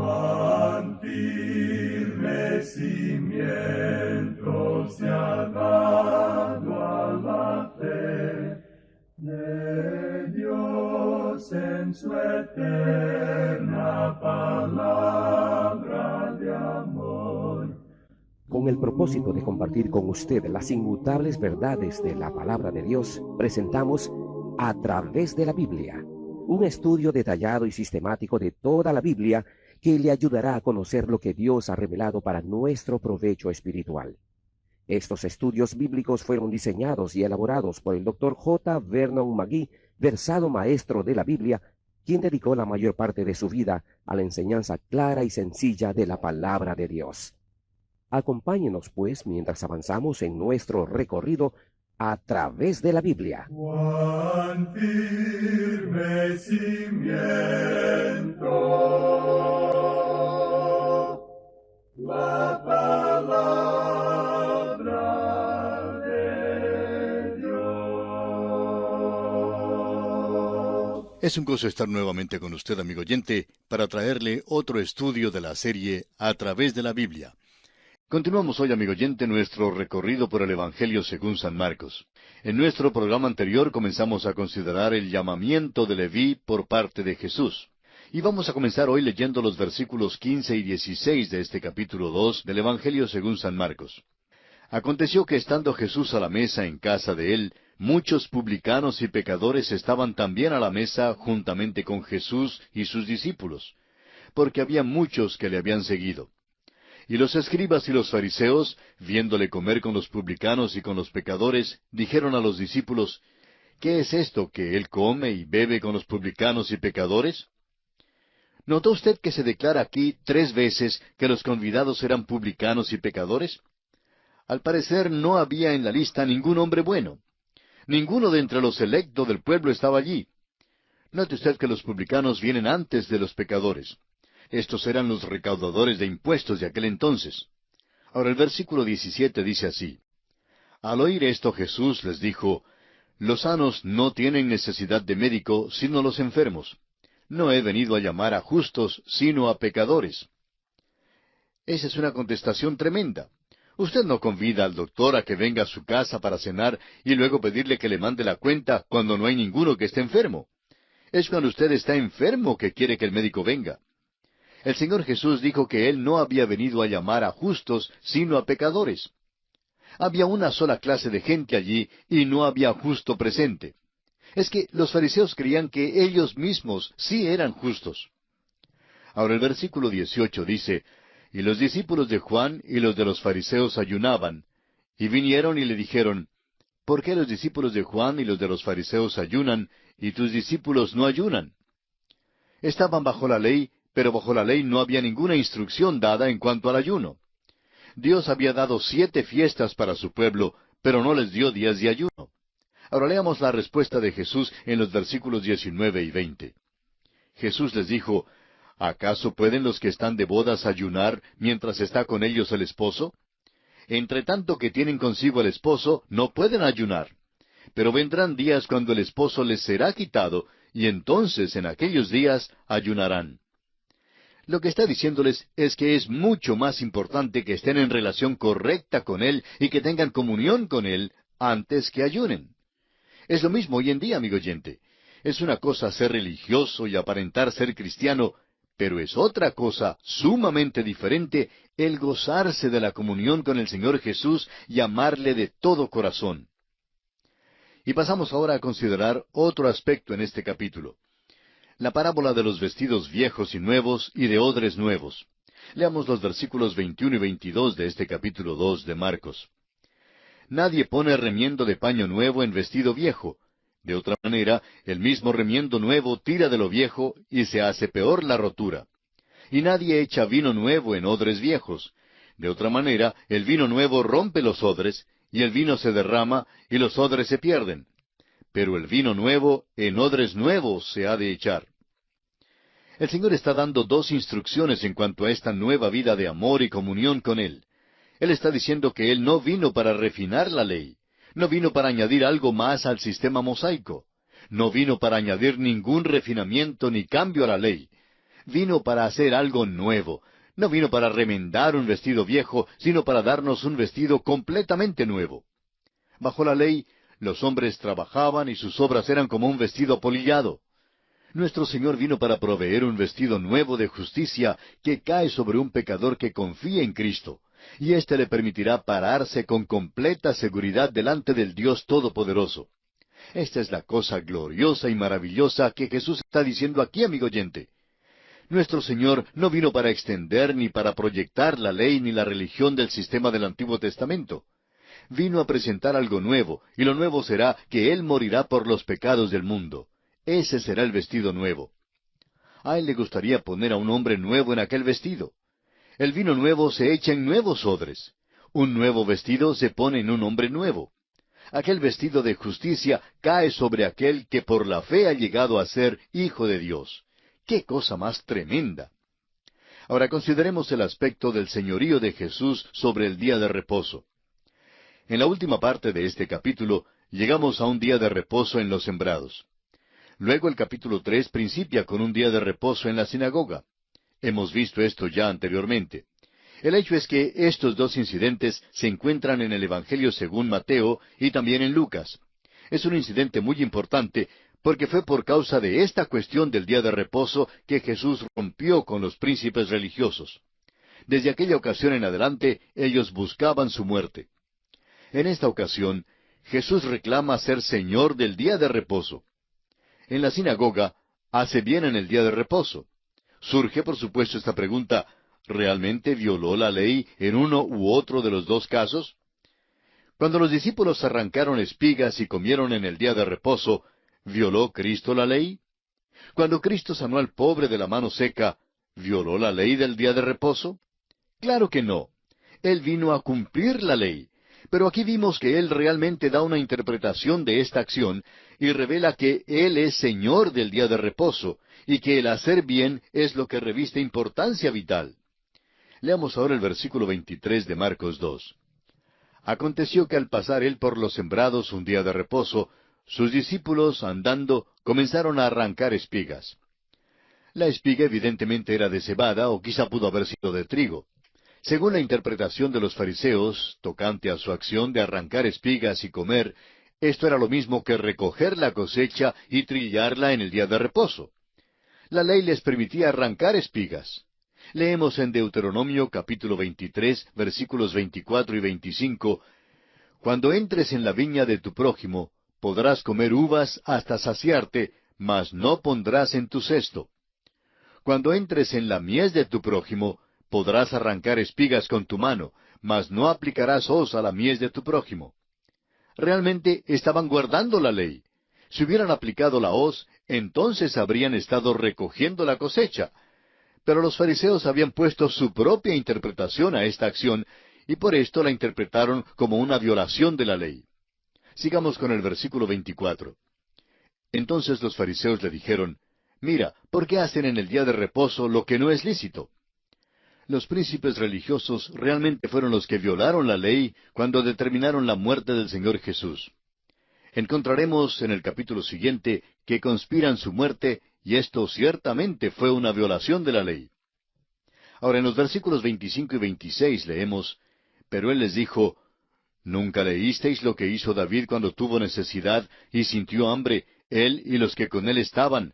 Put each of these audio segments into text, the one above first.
Cuán firme cimiento se ha dado a la fe de Dios en su eterna palabra de amor. Con el propósito de compartir con usted las inmutables verdades de la palabra de Dios, presentamos A Través de la Biblia, un estudio detallado y sistemático de toda la Biblia que le ayudará a conocer lo que Dios ha revelado para nuestro provecho espiritual. Estos estudios bíblicos fueron diseñados y elaborados por el Dr. J. Vernon McGee, versado maestro de la Biblia, quien dedicó la mayor parte de su vida a la enseñanza clara y sencilla de la palabra de Dios. Acompáñenos, pues, mientras avanzamos en nuestro recorrido a través de la Biblia. Cuán firme cimiento la palabra de Dios. Es un gozo estar nuevamente con usted, amigo oyente, para traerle otro estudio de la serie A Través de la Biblia. Continuamos hoy, amigo oyente, nuestro recorrido por el Evangelio según San Marcos. En nuestro programa anterior comenzamos a considerar el llamamiento de Leví por parte de Jesús. Y vamos a comenzar hoy leyendo los versículos 15 y 16 de este capítulo 2 del Evangelio según San Marcos. Aconteció que estando Jesús a la mesa en casa de él, muchos publicanos y pecadores estaban también a la mesa juntamente con Jesús y sus discípulos, porque había muchos que le habían seguido. Y los escribas y los fariseos, viéndole comer con los publicanos y con los pecadores, dijeron a los discípulos, ¿qué es esto que él come y bebe con los publicanos y pecadores? ¿Notó usted que se declara aquí 3 veces que los convidados eran publicanos y pecadores? Al parecer no había en la lista ningún hombre bueno. Ninguno de entre los electos del pueblo estaba allí. Note usted que los publicanos vienen antes de los pecadores. Estos eran los recaudadores de impuestos de aquel entonces. Ahora el versículo 17 dice así: Al oír esto Jesús les dijo, Los sanos no tienen necesidad de médico, sino los enfermos. No he venido a llamar a justos, sino a pecadores. Esa es una contestación tremenda. Usted no convida al doctor a que venga a su casa para cenar y luego pedirle que le mande la cuenta cuando no hay ninguno que esté enfermo. Es cuando usted está enfermo que quiere que el médico venga. El Señor Jesús dijo que Él no había venido a llamar a justos, sino a pecadores. Había una sola clase de gente allí y no había justo presente. Es que los fariseos creían que ellos mismos sí eran justos. Ahora el versículo 18 dice, Y los discípulos de Juan y los de los fariseos ayunaban, y vinieron y le dijeron, ¿Por qué los discípulos de Juan y los de los fariseos ayunan, y tus discípulos no ayunan? Estaban bajo la ley, pero bajo la ley no había ninguna instrucción dada en cuanto al ayuno. Dios había dado 7 fiestas para su pueblo, pero no les dio días de ayuno. Ahora leamos la respuesta de Jesús en los versículos 19 y 20. Jesús les dijo, ¿acaso pueden los que están de bodas ayunar mientras está con ellos el esposo? Entre tanto que tienen consigo el esposo, no pueden ayunar. Pero vendrán días cuando el esposo les será quitado, y entonces en aquellos días ayunarán. Lo que está diciéndoles es que es mucho más importante que estén en relación correcta con Él y que tengan comunión con Él antes que ayunen. Es lo mismo hoy en día, amigo oyente. Es una cosa ser religioso y aparentar ser cristiano, pero es otra cosa sumamente diferente el gozarse de la comunión con el Señor Jesús y amarle de todo corazón. Y pasamos ahora a considerar otro aspecto en este capítulo. La parábola de los vestidos viejos y nuevos y de odres nuevos. Leamos los versículos 21 y 22 de este capítulo 2 de Marcos. Nadie pone remiendo de paño nuevo en vestido viejo. De otra manera, el mismo remiendo nuevo tira de lo viejo y se hace peor la rotura. Y nadie echa vino nuevo en odres viejos. De otra manera, el vino nuevo rompe los odres, y el vino se derrama, y los odres se pierden. Pero el vino nuevo en odres nuevos se ha de echar. El Señor está dando 2 instrucciones en cuanto a esta nueva vida de amor y comunión con Él. Él está diciendo que Él no vino para refinar la ley, no vino para añadir algo más al sistema mosaico, no vino para añadir ningún refinamiento ni cambio a la ley. vino para hacer algo nuevo. No vino para remendar un vestido viejo, sino para darnos un vestido completamente nuevo. Bajo la ley, los hombres trabajaban y sus obras eran como un vestido apolillado. Nuestro Señor vino para proveer un vestido nuevo de justicia que cae sobre un pecador que confía en Cristo, y éste le permitirá pararse con completa seguridad delante del Dios Todopoderoso. Esta es la cosa gloriosa y maravillosa que Jesús está diciendo aquí, amigo oyente. Nuestro Señor no vino para extender ni para proyectar la ley ni la religión del sistema del Antiguo Testamento. Vino a presentar algo nuevo, y lo nuevo será que Él morirá por los pecados del mundo. Ese será el vestido nuevo. A Él le gustaría poner a un hombre nuevo en aquel vestido. El vino nuevo se echa en nuevos odres. Un nuevo vestido se pone en un hombre nuevo. Aquel vestido de justicia cae sobre aquel que por la fe ha llegado a ser hijo de Dios. ¡Qué cosa más tremenda! Ahora consideremos el aspecto del señorío de Jesús sobre el día de reposo. En la última parte de este capítulo llegamos a un día de reposo en los sembrados. Luego el capítulo 3 principia con un día de reposo en la sinagoga. Hemos visto esto ya anteriormente. El hecho es que estos dos incidentes se encuentran en el Evangelio según Mateo y también en Lucas. Es un incidente muy importante porque fue por causa de esta cuestión del día de reposo que Jesús rompió con los príncipes religiosos. Desde aquella ocasión en adelante, ellos buscaban su muerte. En esta ocasión, Jesús reclama ser Señor del día de reposo. En la sinagoga, hace bien en el día de reposo. Surge, por supuesto, esta pregunta: ¿realmente violó la ley en uno u otro de los dos casos? Cuando los discípulos arrancaron espigas y comieron en el día de reposo, ¿violó Cristo la ley? Cuando Cristo sanó al pobre de la mano seca, ¿violó la ley del día de reposo? Claro que no. Él vino a cumplir la ley. Pero aquí vimos que Él realmente da una interpretación de esta acción y revela que Él es Señor del día de reposo y que el hacer bien es lo que reviste importancia vital. Leamos ahora el versículo 23 de Marcos 2. Aconteció que al pasar Él por los sembrados un día de reposo, sus discípulos, andando, comenzaron a arrancar espigas. La espiga evidentemente era de cebada o quizá pudo haber sido de trigo. Según la interpretación de los fariseos, tocante a su acción de arrancar espigas y comer, esto era lo mismo que recoger la cosecha y trillarla en el día de reposo. La ley les permitía arrancar espigas. Leemos en Deuteronomio capítulo 23, versículos 24 y 25, «Cuando entres en la viña de tu prójimo, podrás comer uvas hasta saciarte, mas no pondrás en tu cesto. Cuando entres en la mies de tu prójimo, podrás arrancar espigas con tu mano, mas no aplicarás hoz a la mies de tu prójimo». Realmente estaban guardando la ley. Si hubieran aplicado la hoz, entonces habrían estado recogiendo la cosecha. Pero los fariseos habían puesto su propia interpretación a esta acción, y por esto la interpretaron como una violación de la ley. Sigamos con el versículo 24. Entonces los fariseos le dijeron: «Mira, ¿por qué hacen en el día de reposo lo que no es lícito?». Los príncipes religiosos realmente fueron los que violaron la ley cuando determinaron la muerte del Señor Jesús. Encontraremos en el capítulo siguiente que conspiran su muerte, y esto ciertamente fue una violación de la ley. Ahora, en los versículos 25 y 26 leemos: «Pero él les dijo: ¿Nunca leísteis lo que hizo David cuando tuvo necesidad y sintió hambre, él y los que con él estaban?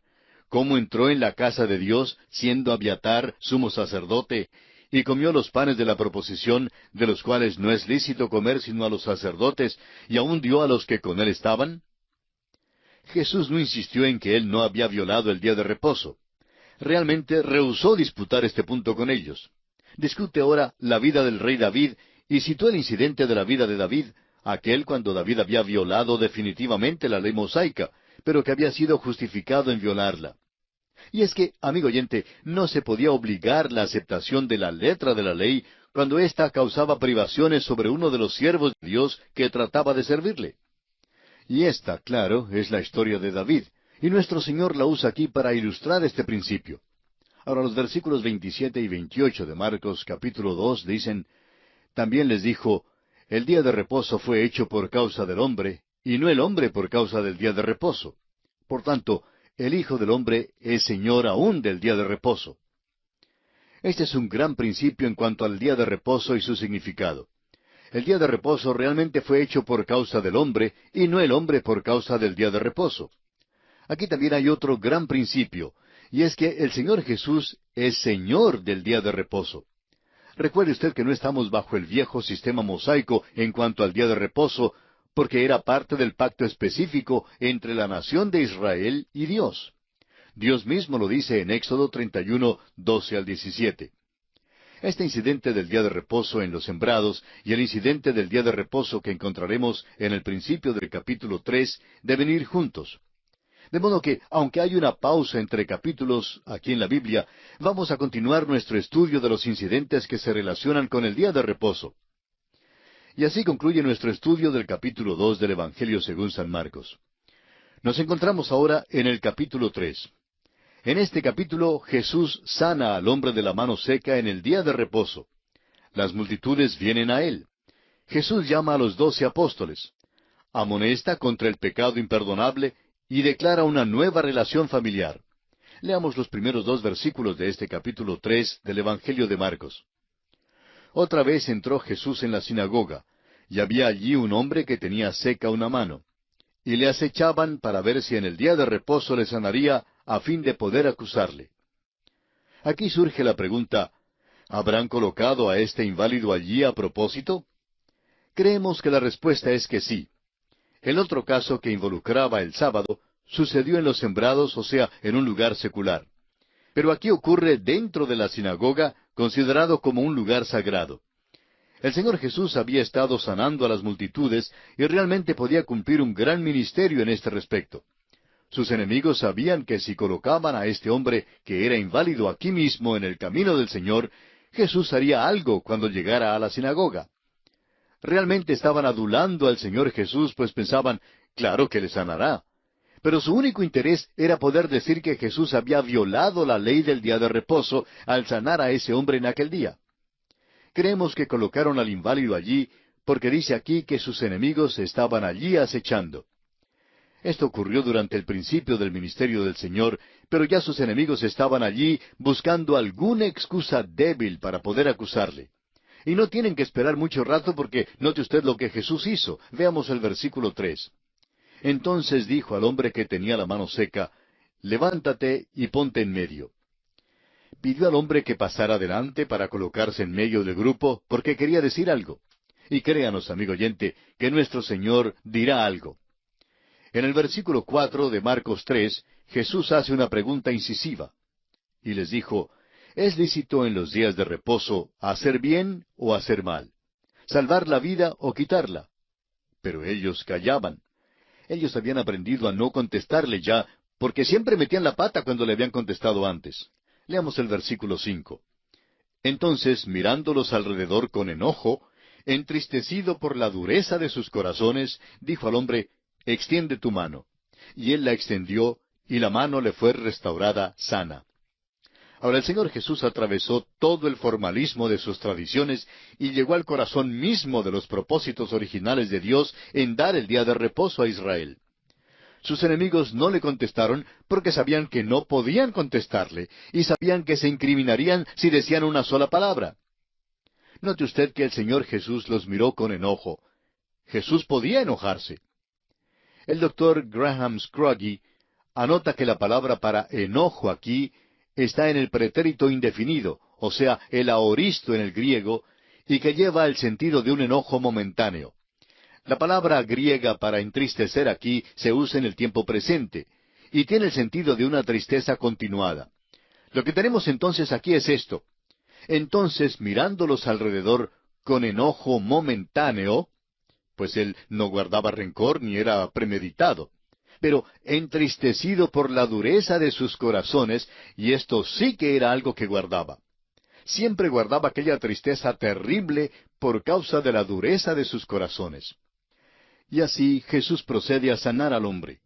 ¿Cómo entró en la casa de Dios, siendo Abiatar sumo sacerdote, y comió los panes de la proposición, de los cuales no es lícito comer sino a los sacerdotes, y aun dio a los que con él estaban?» Jesús no insistió en que él no había violado el día de reposo. Realmente rehusó disputar este punto con ellos. Discute ahora la vida del rey David, y citó el incidente de la vida de David, aquel cuando David había violado definitivamente la ley mosaica, pero que había sido justificado en violarla. Y es que, amigo oyente, no se podía obligar la aceptación de la letra de la ley cuando ésta causaba privaciones sobre uno de los siervos de Dios que trataba de servirle. Y esta, claro, es la historia de David, y nuestro Señor la usa aquí para ilustrar este principio. Ahora los versículos 27 y 28 de Marcos capítulo 2 dicen: «También les dijo: el día de reposo fue hecho por causa del hombre, y no el hombre por causa del día de reposo. Por tanto, el Hijo del Hombre es Señor aún del día de reposo». Este es un gran principio en cuanto al día de reposo y su significado. El día de reposo realmente fue hecho por causa del hombre y no el hombre por causa del día de reposo. Aquí también hay otro gran principio, y es que el Señor Jesús es Señor del día de reposo. Recuerde usted que no estamos bajo el viejo sistema mosaico en cuanto al día de reposo, porque era parte del pacto específico entre la nación de Israel y Dios. Dios mismo lo dice en Éxodo 31, 12 al 17. Este incidente del día de reposo en los sembrados y el incidente del día de reposo que encontraremos en el principio del capítulo 3 deben ir juntos. De modo que, aunque hay una pausa entre capítulos aquí en la Biblia, vamos a continuar nuestro estudio de los incidentes que se relacionan con el día de reposo. Y así concluye nuestro estudio del capítulo 2 del Evangelio según San Marcos. Nos encontramos ahora en el capítulo 3. En este capítulo Jesús sana al hombre de la mano seca en el día de reposo. Las multitudes vienen a él. Jesús llama a los 12 apóstoles. Amonesta contra el pecado imperdonable y declara una nueva relación familiar. Leamos los primeros 2 versículos de este capítulo 3 del Evangelio de Marcos. Otra vez entró Jesús en la sinagoga, y había allí un hombre que tenía seca una mano. Y le acechaban para ver si en el día de reposo le sanaría, a fin de poder acusarle. Aquí surge la pregunta, ¿habrán colocado a este inválido allí a propósito? Creemos que la respuesta es que sí. El otro caso que involucraba el sábado sucedió en los sembrados, o sea, en un lugar secular. Pero aquí ocurre dentro de la sinagoga, considerado como un lugar sagrado. El Señor Jesús había estado sanando a las multitudes y realmente podía cumplir un gran ministerio en este respecto. Sus enemigos sabían que si colocaban a este hombre que era inválido aquí mismo en el camino del Señor, Jesús haría algo cuando llegara a la sinagoga. Realmente estaban adulando al Señor Jesús, pues pensaban, claro que le sanará. Pero su único interés era poder decir que Jesús había violado la ley del día de reposo al sanar a ese hombre en aquel día. Creemos que colocaron al inválido allí porque dice aquí que sus enemigos estaban allí acechando. Esto ocurrió durante el principio del ministerio del Señor, pero ya sus enemigos estaban allí buscando alguna excusa débil para poder acusarle. Y no tienen que esperar mucho rato porque note usted lo que Jesús hizo. Veamos el versículo 3. Entonces dijo al hombre que tenía la mano seca, levántate y ponte en medio. Pidió al hombre que pasara adelante para colocarse en medio del grupo porque quería decir algo. Y créanos, amigo oyente, que nuestro Señor dirá algo. En el versículo 4 de Marcos 3, Jesús hace una pregunta incisiva. Y les dijo, ¿es lícito en los días de reposo hacer bien o hacer mal? ¿Salvar la vida o quitarla? Pero ellos callaban. Ellos habían aprendido a no contestarle ya, porque siempre metían la pata cuando le habían contestado antes. Leamos el versículo 5. Entonces, mirándolos alrededor con enojo, entristecido por la dureza de sus corazones, dijo al hombre, extiende tu mano. Y él la extendió, y la mano le fue restaurada sana. Ahora el Señor Jesús atravesó todo el formalismo de sus tradiciones y llegó al corazón mismo de los propósitos originales de Dios en dar el día de reposo a Israel. Sus enemigos no le contestaron porque sabían que no podían contestarle y sabían que se incriminarían si decían una sola palabra. Note usted que el Señor Jesús los miró con enojo. Jesús podía enojarse. El doctor Graham Scroggie anota que la palabra para enojo aquí está en el pretérito indefinido, o sea, el aoristo en el griego, y que lleva el sentido de un enojo momentáneo. La palabra griega para entristecer aquí se usa en el tiempo presente, y tiene el sentido de una tristeza continuada. Lo que tenemos entonces aquí es esto. Entonces, mirándolos alrededor con enojo momentáneo, pues él no guardaba rencor ni era premeditado, pero entristecido por la dureza de sus corazones, y esto sí que era algo que guardaba. Siempre guardaba aquella tristeza terrible por causa de la dureza de sus corazones. Y así Jesús procede a sanar al hombre.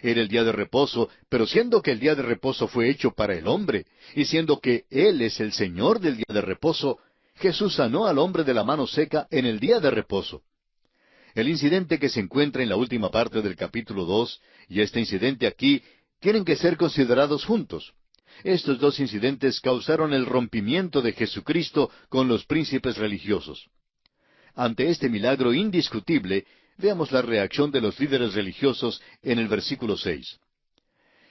Era el día de reposo, pero siendo que el día de reposo fue hecho para el hombre, y siendo que Él es el Señor del día de reposo, Jesús sanó al hombre de la mano seca en el día de reposo. El incidente que se encuentra en la última parte del capítulo 2 y este incidente aquí tienen que ser considerados juntos. Estos dos incidentes causaron el rompimiento de Jesucristo con los príncipes religiosos. Ante este milagro indiscutible, veamos la reacción de los líderes religiosos en el versículo 6.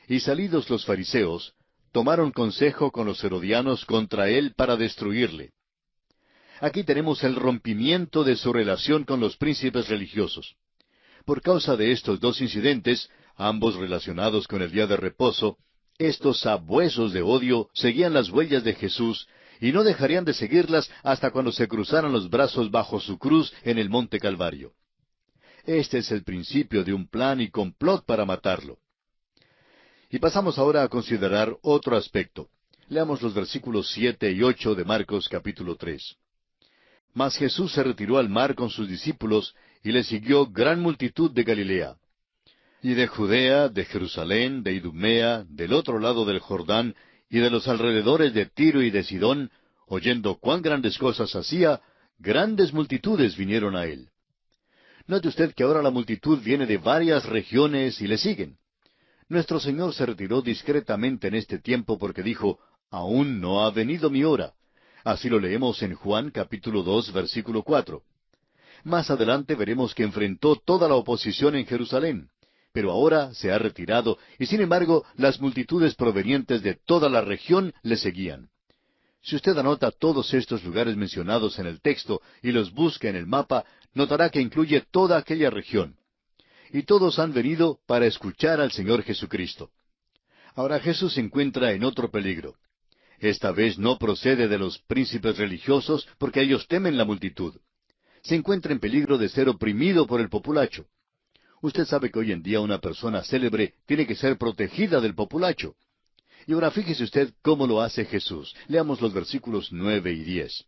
Y salidos los fariseos, tomaron consejo con los herodianos contra él para destruirle. Aquí tenemos el rompimiento de su relación con los príncipes religiosos. Por causa de estos dos incidentes, ambos relacionados con el día de reposo, estos sabuesos de odio seguían las huellas de Jesús y no dejarían de seguirlas hasta cuando se cruzaran los brazos bajo su cruz en el monte Calvario. Este es el principio de un plan y complot para matarlo. Y pasamos ahora a considerar otro aspecto. Leamos los versículos 7 y 8 de Marcos capítulo 3. Mas Jesús se retiró al mar con sus discípulos, y le siguió gran multitud de Galilea. Y de Judea, de Jerusalén, de Idumea, del otro lado del Jordán, y de los alrededores de Tiro y de Sidón, oyendo cuán grandes cosas hacía, grandes multitudes vinieron a él. Note usted que ahora la multitud viene de varias regiones y le siguen. Nuestro Señor se retiró discretamente en este tiempo porque dijo, aún no ha venido mi hora. Así lo leemos en Juan capítulo 2, versículo 4. Más adelante veremos que enfrentó toda la oposición en Jerusalén, pero ahora se ha retirado y sin embargo las multitudes provenientes de toda la región le seguían. Si usted anota todos estos lugares mencionados en el texto y los busca en el mapa, notará que incluye toda aquella región. Y todos han venido para escuchar al Señor Jesucristo. Ahora Jesús se encuentra en otro peligro. Esta vez no procede de los príncipes religiosos porque ellos temen la multitud. Se encuentra en peligro de ser oprimido por el populacho. Usted sabe que hoy en día una persona célebre tiene que ser protegida del populacho. Y ahora fíjese usted cómo lo hace Jesús. Leamos los versículos 9 y 10.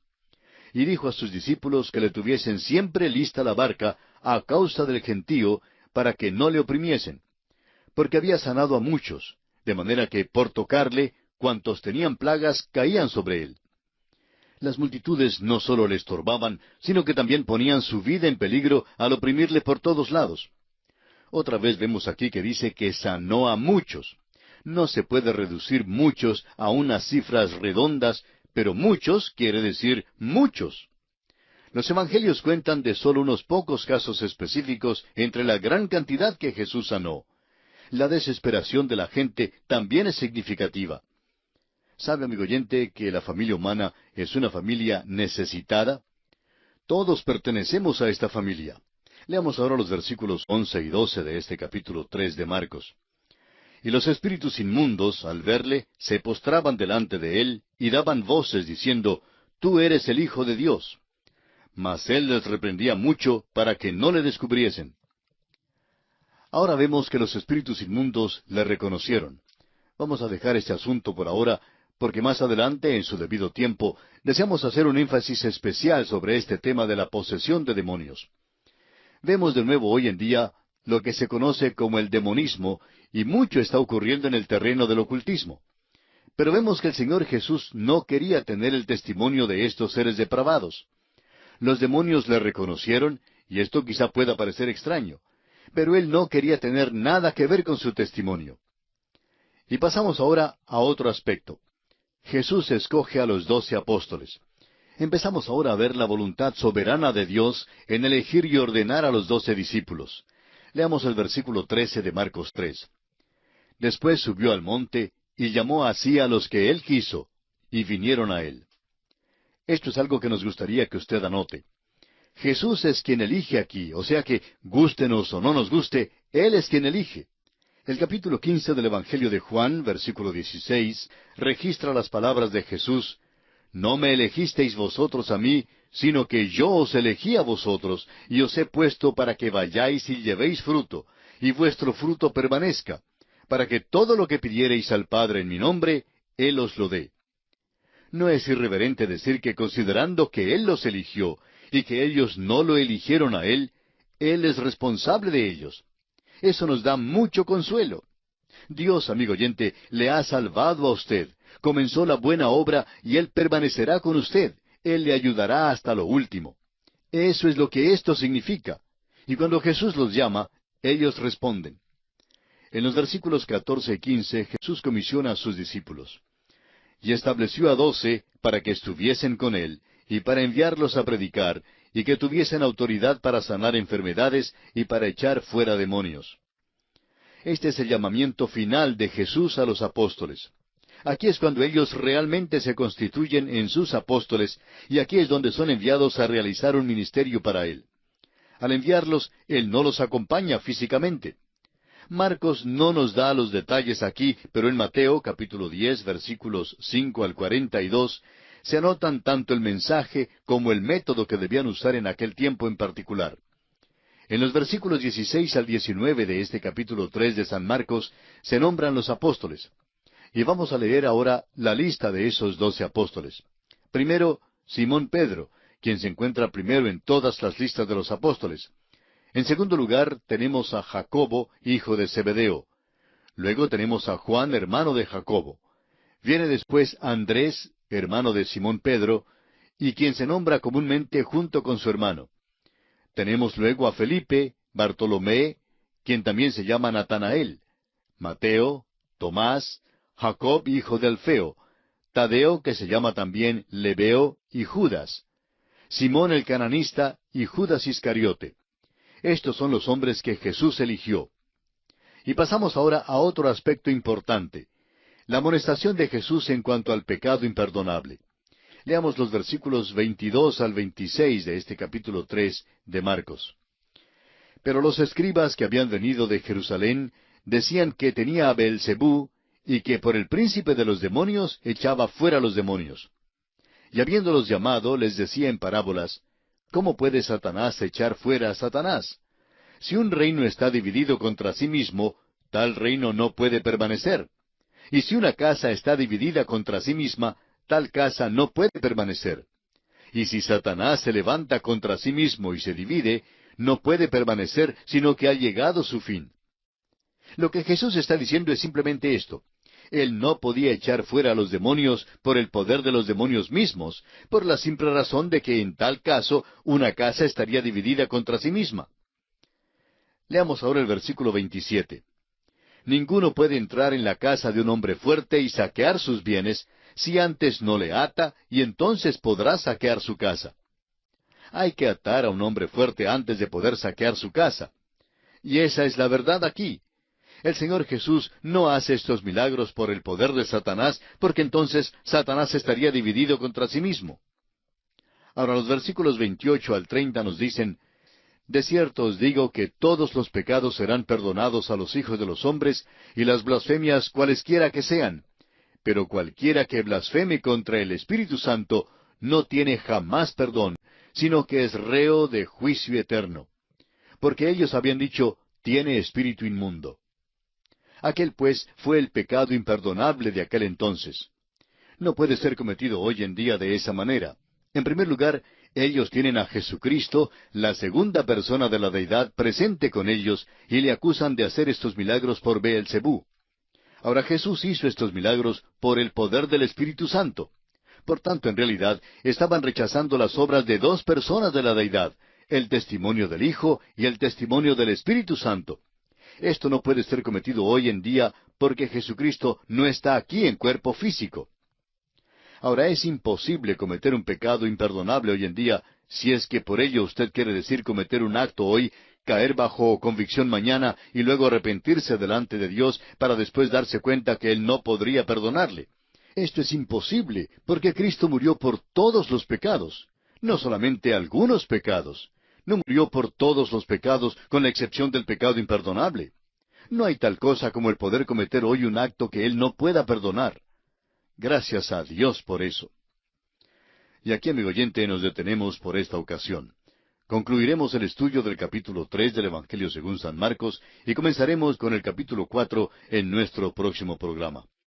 Y dijo a sus discípulos que le tuviesen siempre lista la barca a causa del gentío, para que no le oprimiesen. Porque había sanado a muchos, de manera que por tocarle, cuantos tenían plagas caían sobre él. Las multitudes no sólo le estorbaban, sino que también ponían su vida en peligro al oprimirle por todos lados. Otra vez vemos aquí que dice que sanó a muchos. No se puede reducir muchos a unas cifras redondas, pero muchos quiere decir muchos. Los evangelios cuentan de solo unos pocos casos específicos entre la gran cantidad que Jesús sanó. La desesperación de la gente también es significativa. ¿Sabe, amigo oyente, que la familia humana es una familia necesitada? Todos pertenecemos a esta familia. Leamos ahora los versículos 11 y 12 de este capítulo 3 de Marcos. Y los espíritus inmundos, al verle, se postraban delante de él y daban voces diciendo, Tú eres el Hijo de Dios. Mas él les reprendía mucho para que no le descubriesen. Ahora vemos que los espíritus inmundos le reconocieron. Vamos a dejar este asunto por ahora, porque más adelante, en su debido tiempo, deseamos hacer un énfasis especial sobre este tema de la posesión de demonios. Vemos de nuevo hoy en día lo que se conoce como el demonismo, y mucho está ocurriendo en el terreno del ocultismo. Pero vemos que el Señor Jesús no quería tener el testimonio de estos seres depravados. Los demonios le reconocieron, y esto quizá pueda parecer extraño, pero Él no quería tener nada que ver con su testimonio. Y pasamos ahora a otro aspecto. Jesús escoge a los 12 apóstoles. Empezamos ahora a ver la voluntad soberana de Dios en elegir y ordenar a los 12 discípulos. Leamos el versículo 13 de Marcos 3. Después subió al monte y llamó así a los que Él quiso, y vinieron a Él. Esto es algo que nos gustaría que usted anote. Jesús es quien elige aquí, o sea que, gústenos o no nos guste, Él es quien elige. El capítulo 15 del Evangelio de Juan, versículo 16, registra las palabras de Jesús, No me elegisteis vosotros a mí, sino que yo os elegí a vosotros, y os he puesto para que vayáis y llevéis fruto, y vuestro fruto permanezca, para que todo lo que pidiereis al Padre en mi nombre, Él os lo dé. No es irreverente decir que considerando que Él los eligió, y que ellos no lo eligieron a Él, Él es responsable de ellos. Eso nos da mucho consuelo. Dios, amigo oyente, le ha salvado a usted, comenzó la buena obra y Él permanecerá con usted. Él le ayudará hasta lo último. Eso es lo que esto significa. Y cuando Jesús los llama, ellos responden. En los versículos 14 y 15, Jesús comisiona a sus discípulos. y estableció a 12 para que estuviesen con él, y para enviarlos a predicar, y que tuviesen autoridad para sanar enfermedades y para echar fuera demonios. Este es el llamamiento final de Jesús a los apóstoles. Aquí es cuando ellos realmente se constituyen en sus apóstoles, y aquí es donde son enviados a realizar un ministerio para Él. Al enviarlos, Él no los acompaña físicamente. Marcos no nos da los detalles aquí, pero en Mateo capítulo 10, versículos 5 al 42, se anotan tanto el mensaje como el método que debían usar en aquel tiempo en particular. En los versículos 16 al 19 de este capítulo 3 de San Marcos se nombran los apóstoles. Y vamos a leer ahora la lista de esos 12 apóstoles. Primero, Simón Pedro, quien se encuentra primero en todas las listas de los apóstoles. En segundo lugar, tenemos a Jacobo, hijo de Zebedeo. Luego tenemos a Juan, hermano de Jacobo. Viene después Andrés, hermano de Simón Pedro, y quien se nombra comúnmente junto con su hermano. Tenemos luego a Felipe, Bartolomé, quien también se llama Natanael, Mateo, Tomás, Jacob, hijo de Alfeo, Tadeo, que se llama también Lebeo, y Judas, Simón el cananista y Judas Iscariote. Estos son los hombres que Jesús eligió. Y pasamos ahora a otro aspecto importante, la amonestación de Jesús en cuanto al pecado imperdonable. Leamos los versículos 22 al 26 de este capítulo 3 de Marcos. Pero los escribas que habían venido de Jerusalén decían que tenía a Beelzebú, y que por el príncipe de los demonios echaba fuera los demonios. Y habiéndolos llamado, les decía en parábolas, ¿cómo puede Satanás echar fuera a Satanás? Si un reino está dividido contra sí mismo, tal reino no puede permanecer. Y si una casa está dividida contra sí misma, tal casa no puede permanecer. Y si Satanás se levanta contra sí mismo y se divide, no puede permanecer, sino que ha llegado su fin. Lo que Jesús está diciendo es simplemente esto. Él no podía echar fuera a los demonios por el poder de los demonios mismos, por la simple razón de que en tal caso una casa estaría dividida contra sí misma. Leamos ahora el versículo 27. Ninguno puede entrar en la casa de un hombre fuerte y saquear sus bienes, si antes no le ata, y entonces podrá saquear su casa. Hay que atar a un hombre fuerte antes de poder saquear su casa. Y esa es la verdad aquí. El Señor Jesús no hace estos milagros por el poder de Satanás, porque entonces Satanás estaría dividido contra sí mismo. Ahora los versículos 28 al 30 nos dicen, de cierto os digo que todos los pecados serán perdonados a los hijos de los hombres, y las blasfemias cualesquiera que sean. Pero cualquiera que blasfeme contra el Espíritu Santo no tiene jamás perdón, sino que es reo de juicio eterno. Porque ellos habían dicho, tiene espíritu inmundo. Aquel, pues, fue el pecado imperdonable de aquel entonces. No puede ser cometido hoy en día de esa manera. En primer lugar, ellos tienen a Jesucristo, la segunda persona de la deidad, presente con ellos, y le acusan de hacer estos milagros por Beelzebú. Ahora Jesús hizo estos milagros por el poder del Espíritu Santo. Por tanto, en realidad, estaban rechazando las obras de dos personas de la deidad, el testimonio del Hijo y el testimonio del Espíritu Santo. Esto no puede ser cometido hoy en día porque Jesucristo no está aquí en cuerpo físico. Ahora es imposible cometer un pecado imperdonable hoy en día, si es que por ello usted quiere decir cometer un acto hoy, caer bajo convicción mañana y luego arrepentirse delante de Dios para después darse cuenta que Él no podría perdonarle. Esto es imposible, porque Cristo murió por todos los pecados, no solamente algunos pecados. No murió por todos los pecados, con la excepción del pecado imperdonable. No hay tal cosa como el poder cometer hoy un acto que Él no pueda perdonar. Gracias a Dios por eso. Y aquí, amigo oyente, nos detenemos por esta ocasión. Concluiremos el estudio del capítulo 3 del Evangelio según San Marcos y comenzaremos con el capítulo 4 en nuestro próximo programa.